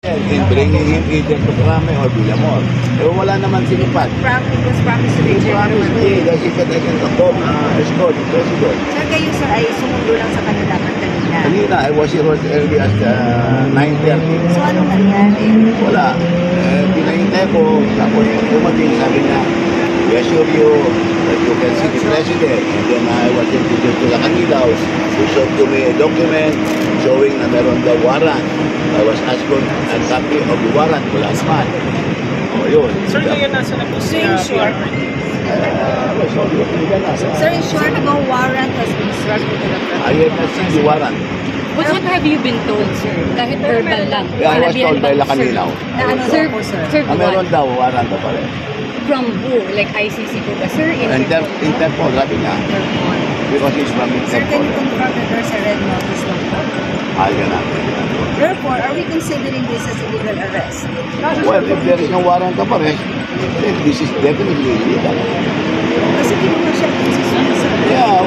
In bringing him either to Krame or Villamor. Eh, wala naman sinipat. It was promised to the Promise me that he can escort the president. Sir, kayo sir ay sumundo lang sa kanila kanina. Kanina, I was here as early as 9:30. So anong nangyari? Wala. Eh, pinahintay ko. Tapos dumating, sabi niya, we assure you that you can see the president. And then I was introduced to the Canilaw. He showed to me a document showing na meron the warrant. I was asked for a copy of the warrant. Wala naman. O, yun. Sir, ngayon nasa na po So si in short, sir, in short, no warrant has been served to the I have not seen the warrant. But what have you been told, sir? Kahit verbal lang. Yeah, I was told by La Canilaw. Na ano Sir, daw po, sir? sir, Na meron daw warrant pa rin. from who? Like ICC po ba, sir? Interpol, sabi niya. Because he's from Sir, can you Interpol. confirm that there's a red notice lang po? Ay, ganun. Therefore, are we considering this as illegal arrest? Well, if there is no warrant of arrest, then this is definitely illegal. Kasi kinuha siya kung sir. Yeah,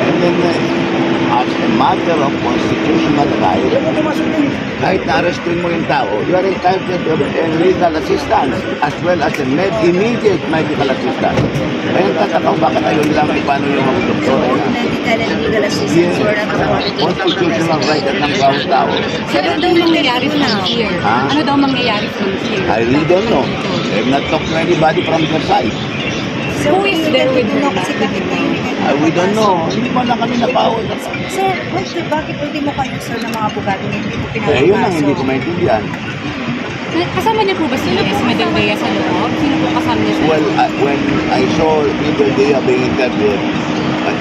and then as a matter of constitutional right, kahit na-arrestin mo yung tao, you are entitled to legal assistance as well as immediate medical assistance. Kaya tatakaw bakit ayaw lang paano yung mga doktor. Both medical and legal assistance were not afforded to the Constitutional right at ng bawat tao. Sir, ano daw mangyayari from here? Ha? Ano daw mangyayari from here? I really don't know. I have not talked to anybody from their side. So, Who is there with her? kasi kahit kayo We don't know. Hindi pa lang kami napawag. Sir, bakit pwede mo kayo sir ng mga abogado na hindi ko Eh, yun ang hindi ko pinapapasok? maintindihan. Kasama niyo po ba si S. Medaldea sa loob? Sino po kasama niya sa Well, loob? when I saw people they are being interviewed,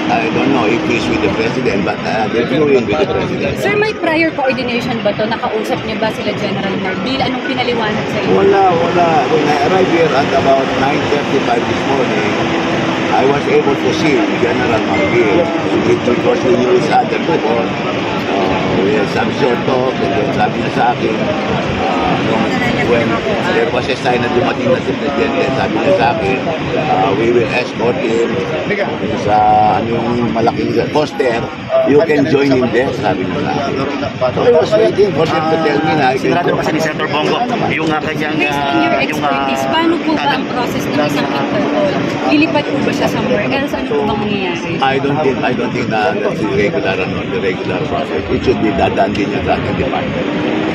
I don't know if he's with the president, but they're viewing with the president. Sir, may prior coordination ba to? Nakausap niyo ba sila General Marbil? Anong pinaliwanag sa inyo? Wala. When I arrived here at about 9:35 this morning, I was able to see General Marbil, because we knew each other before. We had some short talk, and then sabi niya sa akin, when there was a sign na dumating na si Presidente, sabi niya sa akin, we will escort him sa yung malaking poster, you can join him there, sabi niya sa akin. So I was waiting for them to tell me na I can Sigurado go. kasi ni Senator Bongo, yung kanyang... Based on your expertise, paano po ba ang process ng isang Interpol? Lilipat po ba siya somewhere else? Ano po bang mangyayari? I don't think na that's irregular or not irregular process. It should be dadaan din niya sa ating department.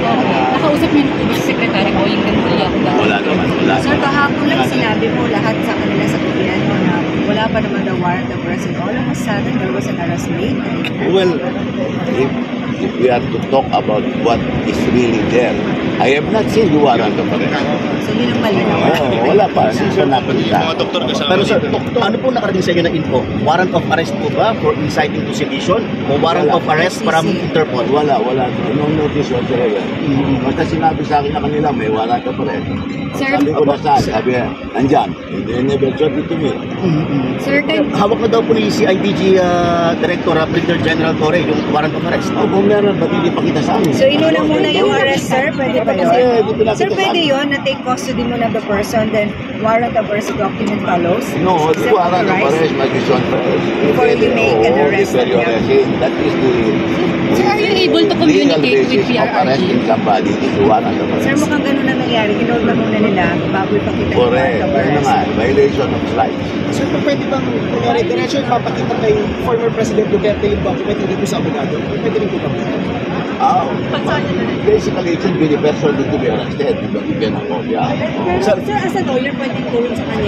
Okay. Nakausap niyo na po ba si Secretary Boying Gandulia? Wala naman. Sir, kahapon lang sinabi mo lahat sa kanila sa gobyerno na wala pa naman the warrant of arrest. All of a sudden, there was an arrest made. Well, if we are to talk about what is really there, I have not seen the warrant of arrest. So, yun ang malinaw. Wala pa. Since wala pa nila. Pero sir, ano po nakarating sa inyo na info? Warrant of arrest po ba for inciting to sedition? O warrant of arrest from Interpol? Wala. No notice whatsoever. Basta sinabi sa akin na kanila, may warrant of arrest. Sir, Sabi ko na sabi, nandyan. They never showed it to me. Sir, Hawak na daw po ni CIDG Director Brigadier General Torre yung warrant of arrest. Kung meron, ba't hindi pa kita sa amin? So, inuna muna yung arrest, sir. Pwede pa kasi. Sir, pwede yun. yun na take custody muna of the person, then warrant of arrest document follows? No, Is the that warrant of authorized? arrest must be shown first. Before you make an arrest. Before you arrest him. That is the Sir, are you able to legal communicate with basis of arresting PRRD? somebody is the warrant of Sir, arrest. mukhang ganun na nangyari. Inorma muna nila bago ipakita yung Correct. warrant of Ano arrest. nga, violation of rights. Sir, pwede bang kunyari, diretso ipapakita kay former President Duterte yung document hindi po sa abogado? Pwede rin po ba? Basically, it should be the person to be arrested. You cannot go, yeah. Pero, sir, as a lawyer, pwede going sa kanila